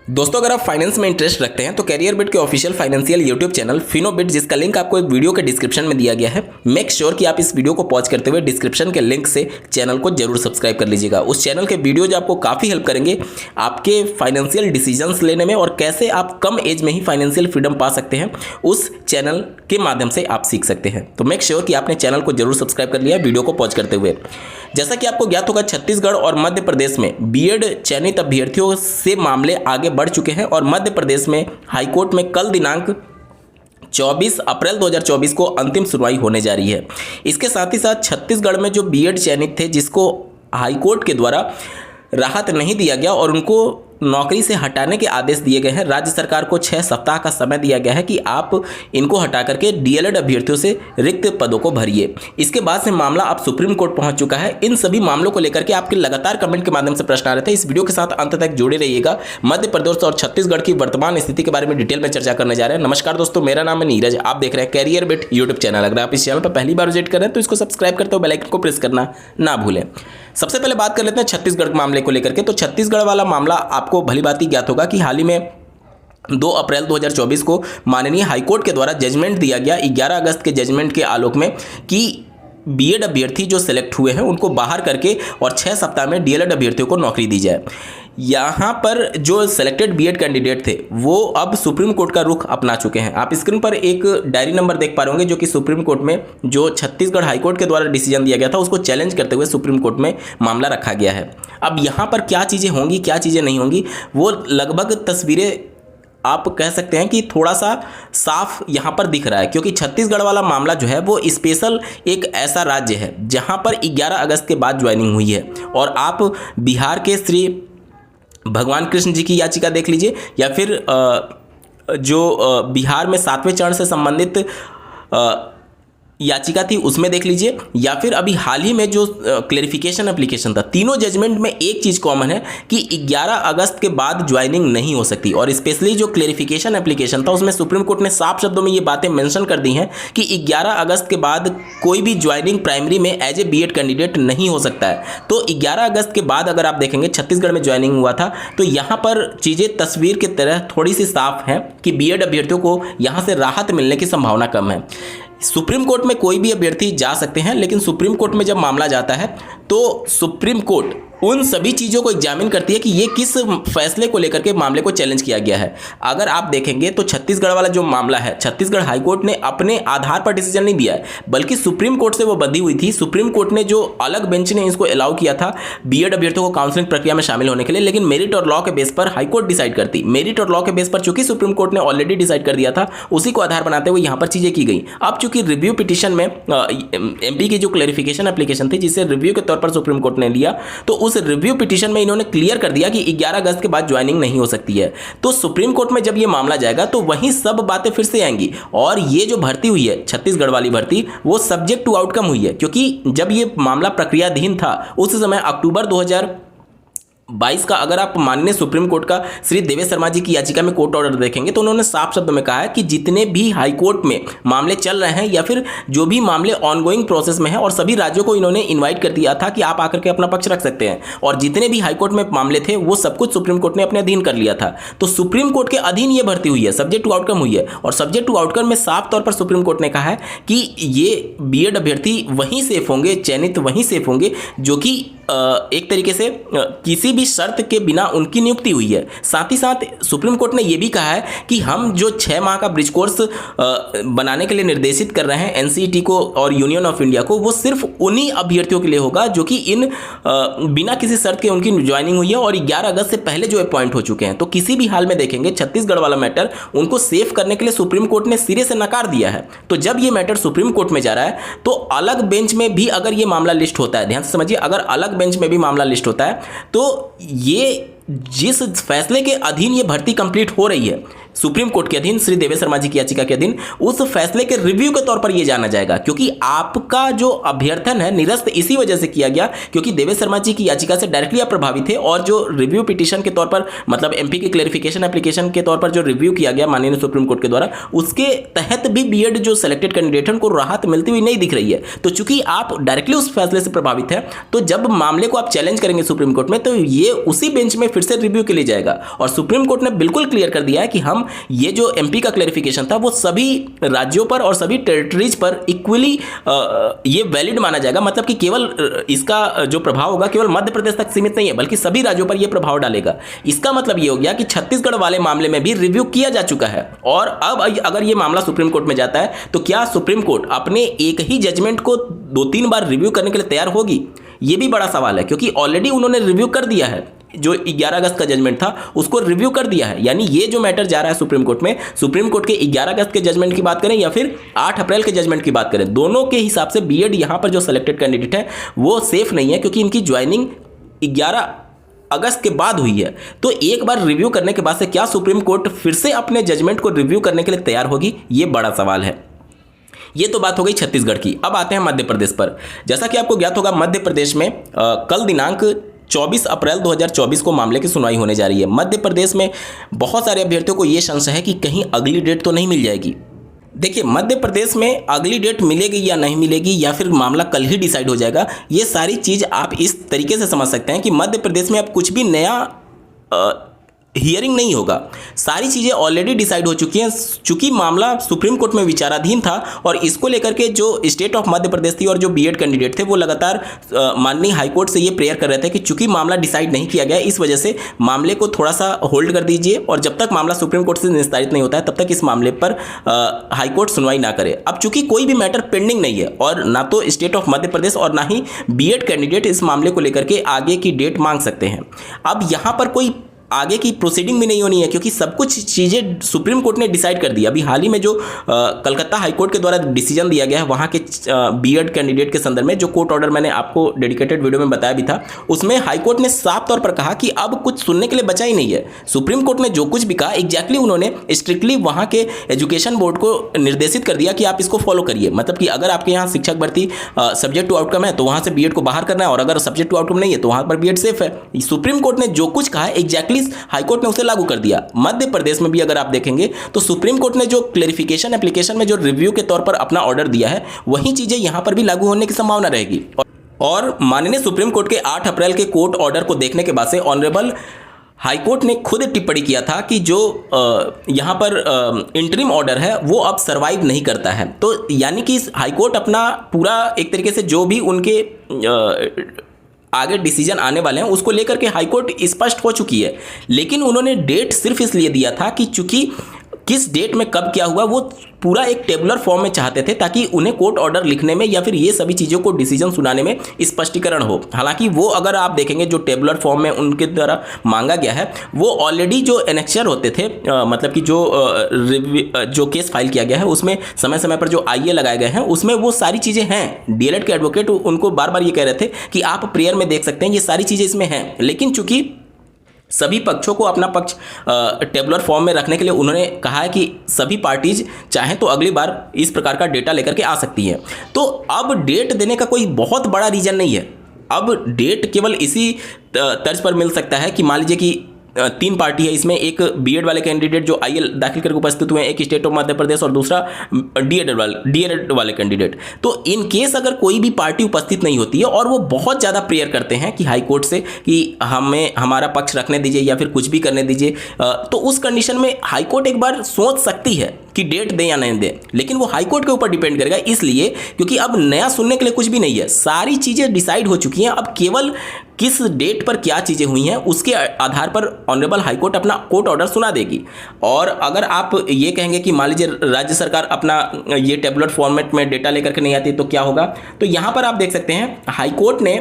दोस्तों, अगर आप फाइनेंस में इंटरेस्ट रखते हैं तो कैरियर बिट के ऑफिशियल फाइनेंशियल यूट्यूब चैनल फिनोबिट, जिसका लिंक आपको एक वीडियो के डिस्क्रिप्शन में दिया गया है, मेक श्योर कि आप इस वीडियो को पॉज करते हुए डिस्क्रिप्शन के लिंक से चैनल को जरूर सब्सक्राइब कर लीजिएगा। उस चैनल के वीडियोज आपको काफ़ी हेल्प करेंगे आपके फाइनेंशियल डिसीजंस लेने में, और कैसे आप कम एज में ही फाइनेंशियल फ्रीडम पा सकते हैं उस चैनल के माध्यम से आप सीख सकते हैं। तो मेक श्योर कि आपने चैनल को जरूर सब्सक्राइब कर लिया वीडियो को पॉज करते हुए। जैसा कि आपको ज्ञात होगा, छत्तीसगढ़ और मध्य प्रदेश में बीएड चयनित अभ्यर्थियों से मामले आगे बढ़ चुके हैं और मध्य प्रदेश में हाईकोर्ट में कल दिनांक 24 अप्रैल 2024 को अंतिम सुनवाई होने जा रही है। इसके साथ ही साथ छत्तीसगढ़ में जो बीएड चयनित थे, जिसको हाईकोर्ट के द्वारा राहत नहीं दिया गया और उनको नौकरी से हटाने के आदेश दिए गए हैं, राज्य सरकार को 6 सप्ताह का समय दिया गया है कि आप इनको हटा करके डीएलएड अभ्यर्थियों से रिक्त पदों को भरिए। इसके बाद से मामला अब सुप्रीम कोर्ट पहुंच चुका है। इन सभी मामलों को लेकर के आपके लगातार कमेंट के माध्यम से प्रश्न आ रहे थे। इस वीडियो के साथ अंत तक जुड़े रहिएगा। मध्य प्रदेश और छत्तीसगढ़ की वर्तमान स्थिति के बारे में डिटेल में चर्चा करने जा रहे हैं। नमस्कार दोस्तों, मेरा नाम है नीरज, आप देख रहे हैं कैरियर बिट यूट्यूब चैनल। अगर आप इस चैनल पर पहली बार विजिट कर रहे हैं तो इसको सब्सक्राइब करते हो बेल आइकन को प्रेस करना ना भूलें। सबसे पहले बात कर लेते हैं छत्तीसगढ़ के मामले को लेकर के। तो छत्तीसगढ़ वाला मामला आपको भली भांति ज्ञात होगा कि हाल ही में 2 अप्रैल 2024 को माननीय हाईकोर्ट के द्वारा जजमेंट दिया गया, 11 अगस्त के जजमेंट के आलोक में, कि बीएड अभ्यर्थी जो सिलेक्ट हुए हैं उनको बाहर करके और 6 सप्ताह में डीएलएड अभ्यर्थियों को नौकरी दी जाए। यहाँ पर जो सिलेक्टेड बीएड कैंडिडेट थे वो अब सुप्रीम कोर्ट का रुख अपना चुके हैं। आप स्क्रीन पर एक डायरी नंबर देख पा रहे होंगे, जो कि सुप्रीम कोर्ट में जो छत्तीसगढ़ हाईकोर्ट के द्वारा डिसीजन दिया गया था उसको चैलेंज करते हुए सुप्रीम कोर्ट में मामला रखा गया है। अब यहाँ पर क्या चीज़ें होंगी, क्या चीज़ें नहीं होंगी, वो लगभग तस्वीरें आप कह सकते हैं कि थोड़ा सा साफ यहाँ पर दिख रहा है, क्योंकि छत्तीसगढ़ वाला मामला जो है वो स्पेशल एक ऐसा राज्य है जहाँ पर 11 अगस्त के बाद ज्वाइनिंग हुई है। और आप बिहार के श्री भगवान कृष्ण जी की याचिका देख लीजिए, या फिर जो बिहार में 7वें चरण से संबंधित याचिका थी उसमें देख लीजिए, या फिर अभी हाल ही में जो क्लेरिफिकेशन एप्लीकेशन था, तीनों जजमेंट में एक चीज़ कॉमन है कि 11 अगस्त के बाद ज्वाइनिंग नहीं हो सकती। और स्पेशली जो क्लेरिफिकेशन एप्लीकेशन था उसमें सुप्रीम कोर्ट ने साफ शब्दों में ये बातें मेंशन कर दी हैं कि 11 अगस्त के बाद कोई भी ज्वाइनिंग प्राइमरी में एज ए बीएड कैंडिडेट नहीं हो सकता है। तो 11 अगस्त के बाद अगर आप देखेंगे छत्तीसगढ़ में ज्वाइनिंग हुआ था, तो यहाँ पर चीज़ें तस्वीर की तरह थोड़ी सी साफ हैं कि बीएड अभ्यर्थियों को यहाँ से राहत मिलने की संभावना कम है। सुप्रीम कोर्ट में कोई भी अभ्यर्थी जा सकते हैं, लेकिन सुप्रीम कोर्ट में जब मामला जाता है तो सुप्रीम कोर्ट उन सभी चीज़ों को एग्जामिन करती है कि ये किस फैसले को लेकर के मामले को चैलेंज किया गया है। अगर आप देखेंगे तो छत्तीसगढ़ वाला जो मामला है, छत्तीसगढ़ हाईकोर्ट ने अपने आधार पर डिसीजन नहीं दिया है, बल्कि सुप्रीम कोर्ट से वो बंधी हुई थी। सुप्रीम कोर्ट ने जो अलग बेंच ने इसको अलाउ किया था बीएड अभ्यर्थियों को काउंसलिंग प्रक्रिया में शामिल होने के लिए, लेकिन मेरिट और लॉ के बेस पर हाईकोर्ट डिसाइड करती। मेरिट और लॉ के बेस पर चूंकि सुप्रीम कोर्ट ने ऑलरेडी डिसाइड कर दिया था, उसी को आधार बनाते हुए यहाँ पर चीज़ें की गई। अब चूंकि रिव्यू पिटिशन में एमपी की जो क्लेरिफिकेशन एप्लीकेशन थी, जिसे रिव्यू के तौर पर सुप्रीम कोर्ट ने लिया, तो उस रिव्यू पिटिशन में इन्होंने क्लियर कर दिया कि 11 अगस्त के बाद ज्वाइनिंग नहीं हो सकती है। तो सुप्रीम कोर्ट में जब ये मामला जाएगा तो वहीं सब बातें फिर से आएंगी। और ये जो भर्ती हुई है छत्तीसगढ़ वाली भर्ती, वो सब्जेक्ट टू आउटकम हुई है, क्योंकि जब ये मामला प्रक्रियाधीन था उस समय अक्टूबर 2022 का, अगर आप माननीय सुप्रीम कोर्ट का श्री देवेश शर्मा जी की याचिका में कोर्ट ऑर्डर देखेंगे तो उन्होंने साफ शब्द में कहा है कि जितने भी हाईकोर्ट में मामले चल रहे हैं या फिर जो भी मामले ऑनगोइंग प्रोसेस में हैं, और सभी राज्यों को इन्होंने इनवाइट कर दिया था कि आप आकर के अपना पक्ष रख सकते हैं, और जितने भी हाईकोर्ट में मामले थे वो सब कुछ सुप्रीम कोर्ट ने अपने अधीन कर लिया था। तो सुप्रीम कोर्ट के अधीन ये भर्ती हुई है, सब्जेक्ट टू आउटकम हुई है। और सब्जेक्ट टू आउटकम में साफ तौर पर सुप्रीम कोर्ट ने कहा है कि ये बीएड अभ्यर्थी वहीं सेफ होंगे, चयनित वहीं सेफ होंगे, जो कि एक तरीके से किसी भी शर्त के बिना उनकी नियुक्ति हुई है। साथ ही साथ सुप्रीम कोर्ट ने यह भी कहा है कि हम जो 6 माह का ब्रिज कोर्स बनाने के लिए निर्देशित कर रहे हैं एनसीईटी को और यूनियन ऑफ इंडिया को, वो सिर्फ उन्हीं अभ्यर्थियों के लिए होगा जो कि इन बिना किसी शर्त के उनकी ज्वाइनिंग हुई है और 11 अगस्त से पहले जो अपॉइंट हो चुके हैं। तो किसी भी हाल में देखेंगे छत्तीसगढ़ वाला मैटर उनको सेफ करने के लिए सुप्रीम कोर्ट ने सिरे से नकार दिया है। तो जब ये मैटर सुप्रीम कोर्ट में जा रहा है तो अलग बेंच में भी अगर ये मामला लिस्ट होता है, ध्यान से समझिए, अगर अलग बेंच में भी मामला लिस्ट होता है तो ये जिस फैसले के अधीन ये भर्ती कंप्लीट हो रही है, सुप्रीम कोर्ट के अधीन श्री देवेश शर्मा जी की याचिका के अधीन, उस फैसले के रिव्यू के तौर पर यह जाना जाएगा। क्योंकि आपका जो अभ्यर्थन है निरस्त इसी वजह से किया गया क्योंकि देवेश शर्मा जी की याचिका से डायरेक्टली आप प्रभावित थे, और जो रिव्यू पिटीशन के तौर पर, मतलब एमपी की क्लेरिफिकेशन एप्लीकेशन के तौर पर जो रिव्यू किया गया माननीय सुप्रीम कोर्ट के द्वारा, उसके तहत भी बीएड जो सिलेक्टेड कैंडिडेट को राहत मिलती हुई नहीं दिख रही है। तो चूंकि आप डायरेक्टली उस फैसले से प्रभावित है, तो जब मामले को आप चैलेंज करेंगे सुप्रीम कोर्ट में, तो ये उसी बेंच में फिर से रिव्यू के लिए जाएगा। और सुप्रीम कोर्ट ने बिल्कुल क्लियर कर दिया है कि हम ये जो एमपी का क्लैरिफिकेशन था वो सभी राज्यों पर और सभी टेरिटरीज पर इक्वली ये वैलिड माना जाएगा। मतलब कि केवल इसका जो प्रभाव होगा केवल मध्य प्रदेश तक सीमित नहीं है, बल्कि सभी राज्यों पर यह प्रभाव डालेगा। इसका मतलब ये हो गया कि छत्तीसगढ़ वाले मामले में भी रिव्यू किया जा चुका है। और अब अगर ये मामला सुप्रीम कोर्ट में जाता है तो क्या सुप्रीम कोर्ट अपने एक ही जजमेंट को 2-3 बार रिव्यू करने के लिए तैयार होगी? ये भी बड़ा सवाल है, क्योंकि ऑलरेडी उन्होंने रिव्यू कर दिया है। जो 11 अगस्त का जजमेंट था उसको रिव्यू कर दिया है। यानी ये जो मैटर जा रहा है सुप्रीम कोर्ट में, सुप्रीम कोर्ट के 11 अगस्त के जजमेंट की बात करें या फिर 8 अप्रैल के जजमेंट की बात करें, दोनों के हिसाब से बीएड यहां पर जो सिलेक्टेड कैंडिडेट है वो सेफ नहीं है, क्योंकि इनकी ज्वाइनिंग 11 अगस्त के बाद हुई है। तो एक बार रिव्यू करने के बाद से क्या सुप्रीम कोर्ट फिर से अपने जजमेंट को रिव्यू करने के लिए तैयार होगी? ये बड़ा सवाल है। ये तो बात हो गई छत्तीसगढ़ की। अब आते हैं मध्य प्रदेश पर। जैसा कि आपको ज्ञात होगा, मध्य प्रदेश में कल दिनांक 24 अप्रैल 2024 को मामले की सुनवाई होने जा रही है। मध्य प्रदेश में बहुत सारे अभ्यर्थियों को यह संशय है कि कहीं अगली डेट तो नहीं मिल जाएगी। देखिए, मध्य प्रदेश में अगली डेट मिलेगी या नहीं मिलेगी, या फिर मामला कल ही डिसाइड हो जाएगा, ये सारी चीज़ आप इस तरीके से समझ सकते हैं कि मध्य प्रदेश में अब कुछ भी नया हियरिंग नहीं होगा। सारी चीज़ें ऑलरेडी डिसाइड हो चुकी हैं। चूंकि मामला सुप्रीम कोर्ट में विचाराधीन था और इसको लेकर के जो स्टेट ऑफ मध्य प्रदेश थी और जो बीएड कैंडिडेट थे वो लगातार माननीय हाईकोर्ट से ये प्रेयर कर रहे थे कि चूंकि मामला डिसाइड नहीं किया गया, इस वजह से मामले को थोड़ा सा होल्ड कर दीजिए और जब तक मामला सुप्रीम कोर्ट से निस्तारित नहीं होता है तब तक इस मामले पर हाईकोर्ट सुनवाई ना करे। अब चूंकि कोई भी मैटर पेंडिंग नहीं है और ना तो स्टेट ऑफ मध्य प्रदेश और ना ही बीएड कैंडिडेट इस मामले को लेकर के आगे की डेट मांग सकते हैं। अब यहाँ पर कोई आगे की प्रोसीडिंग भी नहीं होनी है, क्योंकि सब कुछ चीज़ें सुप्रीम कोर्ट ने डिसाइड कर दी। अभी हाल ही में जो कलकत्ता हाईकोर्ट के द्वारा डिसीजन दिया गया है वहाँ के बीएड कैंडिडेट के संदर्भ में, जो कोर्ट ऑर्डर मैंने आपको डेडिकेटेड वीडियो में बताया भी था, उसमें हाईकोर्ट ने साफ तौर पर कहा कि अब कुछ सुनने के लिए बचा ही नहीं है। सुप्रीम कोर्ट ने जो कुछ भी कहा एग्जैक्टली उन्होंने स्ट्रिक्टली वहाँ के एजुकेशन बोर्ड को निर्देशित कर दिया कि आप इसको फॉलो करिए। मतलब कि अगर आपके यहाँ शिक्षक भर्ती सब्जेक्ट टू आउटकम है तो वहाँ से बीएड को बाहर करना है, और अगर सब्जेक्ट टू आउटकम नहीं है तो वहाँ पर बीएड सेफ है। सुप्रीम कोर्ट ने जो कुछ कहा है एग्जैक्टली हाईकोर्ट ने उसे लागू कर दिया। मध्य प्रदेश में भी अगर आप देखेंगे तो सुप्रीम कोर्ट ने जो क्लेरिफिकेशन एप्लीकेशन में जो रिव्यू के तौर पर अपना ऑर्डर दिया है वही चीजें यहां पर भी लागू होने की संभावना रहेगी। और माननीय सुप्रीम कोर्ट के 8 अप्रैल के कोर्ट ऑर्डर को देखने के बाद से ऑनरेबल हाईकोर्ट ने खुद टिप्पणी किया था कि जो यहाँ पर इंटरिम ऑर्डर है वो अब सर्वाइव नहीं करता है। तो यानी कि हाईकोर्ट अपना पूरा एक तरीके से जो भी उनके आगे डिसीजन आने वाले हैं उसको लेकर के हाईकोर्ट स्पष्ट हो चुकी है। लेकिन उन्होंने डेट सिर्फ इसलिए दिया था कि चूंकि किस डेट में कब क्या हुआ वो पूरा एक टेबुलर फॉर्म में चाहते थे, ताकि उन्हें कोर्ट ऑर्डर लिखने में या फिर ये सभी चीज़ों को डिसीजन सुनाने में स्पष्टीकरण हो। हालांकि वो अगर आप देखेंगे जो टेबुलर फॉर्म में उनके द्वारा मांगा गया है वो ऑलरेडी जो एनेक्चर होते थे, मतलब कि जो केस फाइल किया गया है उसमें समय समय पर जो आईए लगाए गए हैं उसमें वो सारी चीज़ें हैं। डीएलएड के एडवोकेट उनको बार बार ये कह रहे थे कि आप प्रेयर में देख सकते हैं, ये सारी चीज़ें इसमें हैं। लेकिन चूंकि सभी पक्षों को अपना पक्ष टेबुलर फॉर्म में रखने के लिए उन्होंने कहा है कि सभी पार्टीज चाहें तो अगली बार इस प्रकार का डेटा लेकर के आ सकती हैं। तो अब डेट देने का कोई बहुत बड़ा रीज़न नहीं है। अब डेट केवल इसी तर्ज पर मिल सकता है कि मान लीजिए कि 3 पार्टी है, इसमें एक बीएड वाले कैंडिडेट जो आईएल दाखिल करके उपस्थित हुए हैं, एक स्टेट ऑफ मध्य प्रदेश और दूसरा डीएड वाले कैंडिडेट। तो इन केस अगर कोई भी पार्टी उपस्थित नहीं होती है और वो बहुत ज़्यादा प्रेयर करते हैं कि हाई कोर्ट से कि हमें हमारा पक्ष रखने दीजिए या फिर कुछ भी करने दीजिए, तो उस कंडीशन में हाई कोर्ट एक बार सोच सकती है कि डेट दें या नहीं दें। लेकिन वो हाई कोर्ट के ऊपर डिपेंड करेगा, इसलिए क्योंकि अब नया सुनने के लिए कुछ भी नहीं है, सारी चीज़ें डिसाइड हो चुकी हैं। अब केवल किस डेट पर क्या चीज़ें हुई हैं उसके आधार पर ऑनरेबल हाईकोर्ट अपना कोर्ट ऑर्डर सुना देगी। और अगर आप ये कहेंगे कि मान लीजिए राज्य सरकार अपना ये टेबुलर फॉर्मेट में डेटा लेकर के नहीं आती तो क्या होगा, तो यहाँ पर आप देख सकते हैं हाईकोर्ट ने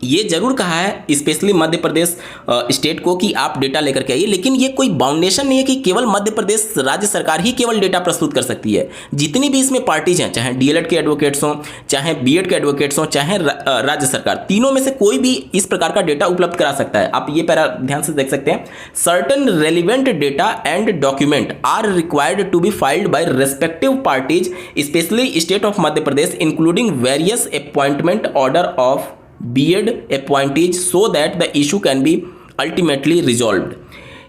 ये जरूर कहा है स्पेशली मध्य प्रदेश स्टेट को कि आप डेटा लेकर के आइए, लेकिन ये कोई बाउंडेशन नहीं है कि केवल मध्य प्रदेश राज्य सरकार ही केवल डेटा प्रस्तुत कर सकती है। जितनी भी इसमें पार्टीज हैं, चाहे डीएलएड के एडवोकेट्स हों, चाहे बीएड के एडवोकेट्स हों, चाहे राज्य सरकार, तीनों में से कोई भी इस प्रकार का डेटा उपलब्ध करा सकता है। आप ये पैरा ध्यान से देख सकते हैं, certain relevant data and document are required to be filed by respective parties specially state of Madhya Pradesh including various appointment order of BEd appointees so that the issue can be ultimately resolved.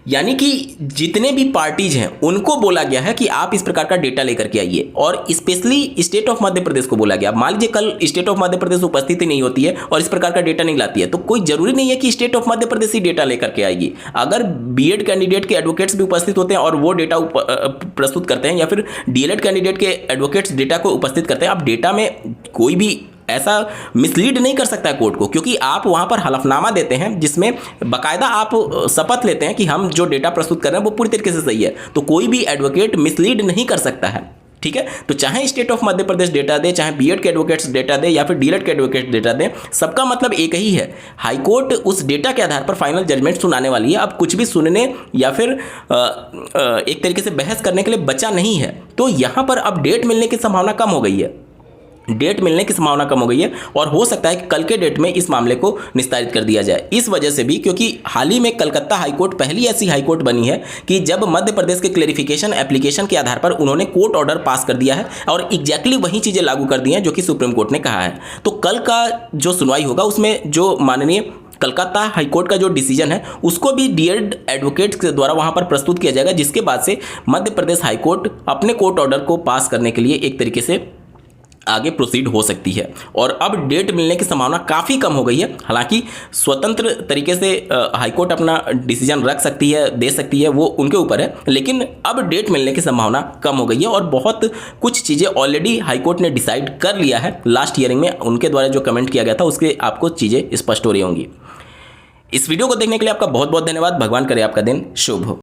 यानी कि जितने भी parties हैं उनको बोला गया है कि आप इस प्रकार का डेटा लेकर के आइए, और स्पेशली स्टेट ऑफ मध्य प्रदेश को बोला गया। मान लीजिए कल स्टेट ऑफ मध्य प्रदेश उपस्थित ही नहीं होती है और इस प्रकार का डेटा नहीं लाती है, तो कोई जरूरी नहीं है कि state of Madhya Pradesh he data लेकर के आएगी। अगर बीएड कैंडिडेट के एडवोकेट्स भी उपस्थित होते हैं और वो डेटा प्रस्तुत करते हैं, या फिर डीएलएड कैंडिडेट के एडवोकेट्स डेटा को उपस्थित करते हैं, आप डेटा में कोई भी ऐसा मिसलीड नहीं कर सकता है कोर्ट को, क्योंकि आप वहां पर हलफनामा देते हैं जिसमें बाकायदा आप शपथ लेते हैं कि हम जो डेटा प्रस्तुत कर रहे हैं वो पूरी तरीके से सही है, तो कोई भी एडवोकेट मिसलीड नहीं कर सकता है। ठीक है, तो चाहे state of Madhya Pradesh data दे, चाहे बीएड के एडवोकेट्स डेटा दे, या फिर डीएलएड के एडवोकेट्स डेटा दे, सबका मतलब एक ही है। हाईकोर्ट उस डेटा के आधार पर फाइनल जजमेंट सुनाने वाली है। अब कुछ भी सुनने या फिर एक तरीके से बहस करने के लिए बचा नहीं है। तो यहाँ पर अब डेट मिलने की संभावना कम हो गई है, डेट मिलने की संभावना कम हो गई है, और हो सकता है कि कल के डेट में इस मामले को निस्तारित कर दिया जाए। इस वजह से भी, क्योंकि हाल ही में कलकत्ता हाईकोर्ट पहली ऐसी हाईकोर्ट बनी है कि जब मध्य प्रदेश के क्लेरिफिकेशन एप्लीकेशन के आधार पर उन्होंने कोर्ट ऑर्डर पास कर दिया है और एग्जैक्टली वही चीज़ें लागू कर दी हैं जो कि सुप्रीम कोर्ट ने कहा है। तो कल का जो सुनवाई होगा उसमें जो माननीय कलकत्ता हाईकोर्ट का जो डिसीजन है उसको भी डीएलएड एडवोकेट्स के द्वारा वहां पर प्रस्तुत किया जाएगा, जिसके बाद से मध्य प्रदेश हाईकोर्ट अपने कोर्ट ऑर्डर को पास करने के लिए एक तरीके से आगे प्रोसीड हो सकती है। और अब डेट मिलने की संभावना काफ़ी कम हो गई है। हालांकि स्वतंत्र तरीके से हाईकोर्ट अपना डिसीजन रख सकती है, दे सकती है, वो उनके ऊपर है, लेकिन अब डेट मिलने की संभावना कम हो गई है। और बहुत कुछ चीज़ें ऑलरेडी हाईकोर्ट ने डिसाइड कर लिया है। लास्ट हियरिंग में उनके द्वारा जो कमेंट किया गया था उसके आपको चीज़ें स्पष्ट हो रही होंगी। इस वीडियो को देखने के लिए आपका बहुत बहुत धन्यवाद। भगवान करे आपका दिन शुभ हो।